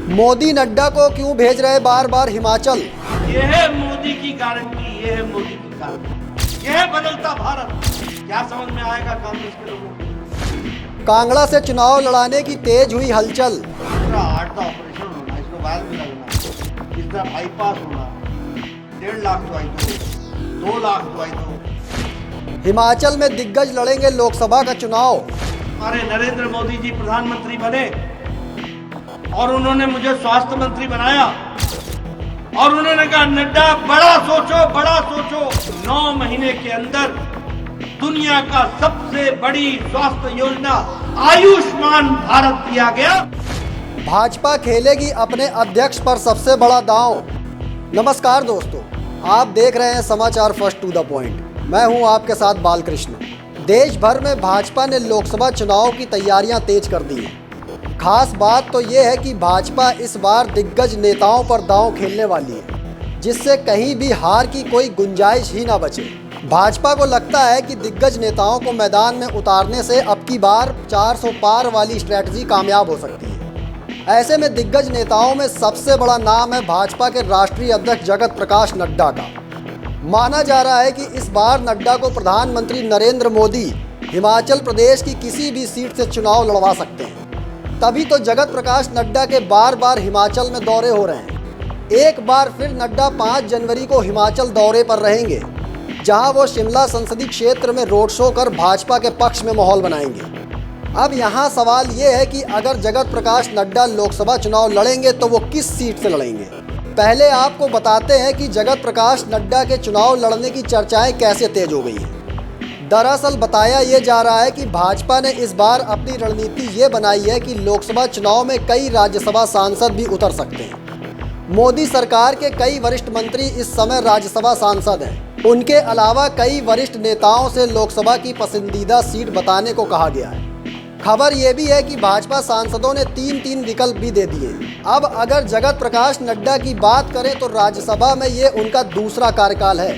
मोदी नड्डा को क्यों भेज रहे बार बार हिमाचल? ये है मोदी की गारंटी, ये है मोदी की गारंटी, ये है बदलता भारत। क्या समझ में आएगा कांग्रेस के लोगों को? कांगड़ा से चुनाव लड़ाने की तेज हुई हलचल। हार्ट का ऑपरेशन होना, इसको वायल में लगना, इसका बाईपास होना, 1.5 लाख दवाई दो, 2 लाख दवाई दो। हिमाचल में दिग्गज लड़ेंगे लोकसभा का चुनाव। हमारे नरेंद्र मोदी जी प्रधानमंत्री बने और उन्होंने मुझे स्वास्थ्य मंत्री बनाया और उन्होंने कहा नड्डा बड़ा सोचो, बड़ा सोचो। 9 महीने के अंदर दुनिया का सबसे बड़ी स्वास्थ्य योजना आयुष्मान भारत दिया गया। भाजपा खेलेगी अपने अध्यक्ष पर सबसे बड़ा दांव। नमस्कार दोस्तों, आप देख रहे हैं समाचार फर्स्ट टू द पॉइंट। मैं हूं आपके साथ बालकृष्ण। देश भर में भाजपा ने लोकसभा चुनाव की तैयारियां तेज कर दी हैं। खास बात तो ये है कि भाजपा इस बार दिग्गज नेताओं पर दांव खेलने वाली है, जिससे कहीं भी हार की कोई गुंजाइश ही ना बचे। भाजपा को लगता है कि दिग्गज नेताओं को मैदान में उतारने से अब की बार 400 पार वाली स्ट्रैटेजी कामयाब हो सकती है। ऐसे में दिग्गज नेताओं में सबसे बड़ा नाम है भाजपा के राष्ट्रीय अध्यक्ष जगत प्रकाश नड्डा का। माना जा रहा है कि इस बार नड्डा को प्रधानमंत्री नरेंद्र मोदी हिमाचल प्रदेश की किसी भी सीट से चुनाव लड़वा सकते हैं। तभी तो जगत प्रकाश नड्डा के बार बार हिमाचल में दौरे हो रहे हैं। एक बार फिर नड्डा 5 जनवरी को हिमाचल दौरे पर रहेंगे, जहां वो शिमला संसदीय क्षेत्र में रोड शो कर भाजपा के पक्ष में माहौल बनाएंगे। अब यहां सवाल ये है कि अगर जगत प्रकाश नड्डा लोकसभा चुनाव लड़ेंगे तो वो किस सीट से लड़ेंगे। पहले आपको बताते हैं कि जगत प्रकाश नड्डा के चुनाव लड़ने की चर्चाएं कैसे तेज हो गई हैं। दरअसल बताया ये जा रहा है कि भाजपा ने इस बार अपनी रणनीति ये बनाई है कि लोकसभा चुनाव में कई राज्यसभा सांसद भी उतर सकते हैं। मोदी सरकार के कई वरिष्ठ मंत्री इस समय राज्यसभा सांसद हैं। उनके अलावा कई वरिष्ठ नेताओं से लोकसभा की पसंदीदा सीट बताने को कहा गया है। खबर ये भी है कि भाजपा सांसदों ने 3 विकल्प भी दे दिए। अब अगर जगत प्रकाश नड्डा की बात करें तो राज्यसभा में ये उनका दूसरा कार्यकाल है,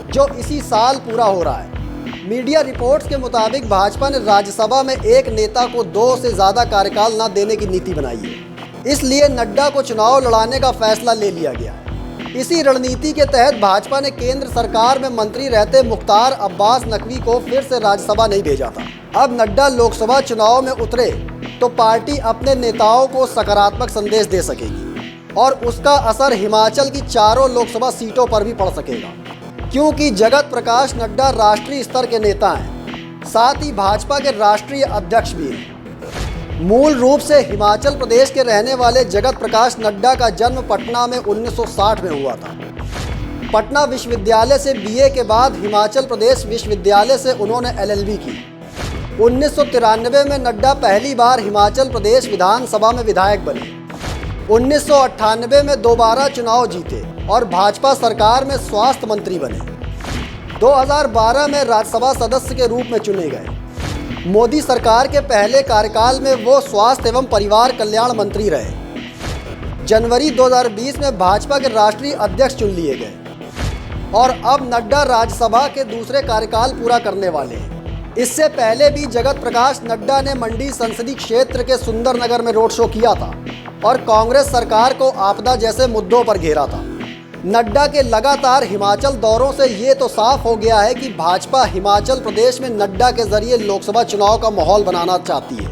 जो इसी साल पूरा हो रहा है। मीडिया रिपोर्ट्स के मुताबिक भाजपा ने राज्यसभा में एक नेता को 2 से ज़्यादा कार्यकाल न देने की नीति बनाई है। इसलिए नड्डा को चुनाव लड़ाने का फैसला ले लिया गया है। इसी रणनीति के तहत भाजपा ने केंद्र सरकार में मंत्री रहते मुख्तार अब्बास नकवी को फिर से राज्यसभा नहीं भेजा था। अब नड्डा लोकसभा चुनाव में उतरे तो पार्टी अपने नेताओं को सकारात्मक संदेश दे सकेगी और उसका असर हिमाचल की 4 लोकसभा सीटों पर भी पड़ सकेगा, क्योंकि जगत प्रकाश नड्डा राष्ट्रीय स्तर के नेता हैं, साथ ही भाजपा के राष्ट्रीय अध्यक्ष भी हैं। मूल रूप से हिमाचल प्रदेश के रहने वाले जगत प्रकाश नड्डा का जन्म पटना में 1960 में हुआ था। पटना विश्वविद्यालय से BA के बाद हिमाचल प्रदेश विश्वविद्यालय से उन्होंने LLB की। 1993 में नड्डा पहली बार हिमाचल प्रदेश विधानसभा में विधायक बने। 1998 में दोबारा चुनाव जीते और भाजपा सरकार में स्वास्थ्य मंत्री बने। 2012 में राज्यसभा सदस्य के रूप में चुने गए। मोदी सरकार के पहले कार्यकाल में वो स्वास्थ्य एवं परिवार कल्याण मंत्री रहे। जनवरी 2020 में भाजपा के राष्ट्रीय अध्यक्ष चुन लिए गए और अब नड्डा राज्यसभा के दूसरे कार्यकाल पूरा करने वाले हैं। इससे पहले भी जगत प्रकाश नड्डा ने मंडी संसदीय क्षेत्र के सुंदरनगर में रोड शो किया था और कांग्रेस सरकार को आपदा जैसे मुद्दों पर घेरा था। नड्डा के लगातार हिमाचल दौरों से ये तो साफ हो गया है कि भाजपा हिमाचल प्रदेश में नड्डा के जरिए लोकसभा चुनाव का माहौल बनाना चाहती है।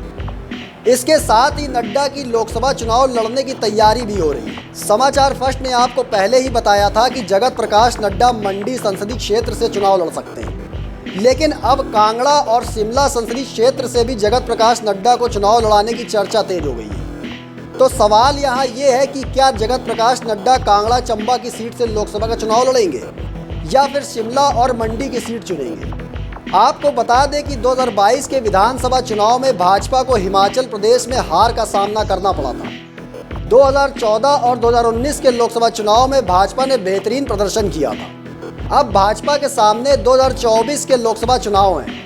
इसके साथ ही नड्डा की लोकसभा चुनाव लड़ने की तैयारी भी हो रही है। समाचार फर्स्ट ने आपको पहले ही बताया था कि जगत प्रकाश नड्डा मंडी संसदीय क्षेत्र से चुनाव लड़ सकते हैं, लेकिन अब कांगड़ा और शिमला संसदीय क्षेत्र से भी जगत प्रकाश नड्डा को चुनाव लड़ाने की चर्चा तेज हो गई है। तो सवाल यहाँ ये है कि क्या जगत प्रकाश नड्डा कांगड़ा चंबा की सीट से लोकसभा का चुनाव लड़ेंगे या फिर शिमला और मंडी की सीट चुनेंगे। आपको बता दें कि 2022 के विधानसभा चुनाव में भाजपा को हिमाचल प्रदेश में हार का सामना करना पड़ा था। 2014 और 2019 के लोकसभा चुनाव में भाजपा ने बेहतरीन प्रदर्शन किया था। अब भाजपा के सामने 2024 के लोकसभा चुनाव हैं।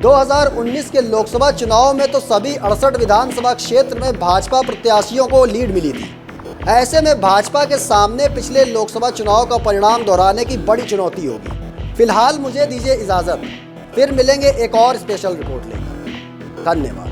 2019 के लोकसभा चुनाव में तो सभी 68 विधानसभा क्षेत्र में भाजपा प्रत्याशियों को लीड मिली थी। ऐसे में भाजपा के सामने पिछले लोकसभा चुनाव का परिणाम दोहराने की बड़ी चुनौती होगी। फिलहाल मुझे दीजिए इजाज़त, फिर मिलेंगे एक और स्पेशल रिपोर्ट लेकर। धन्यवाद।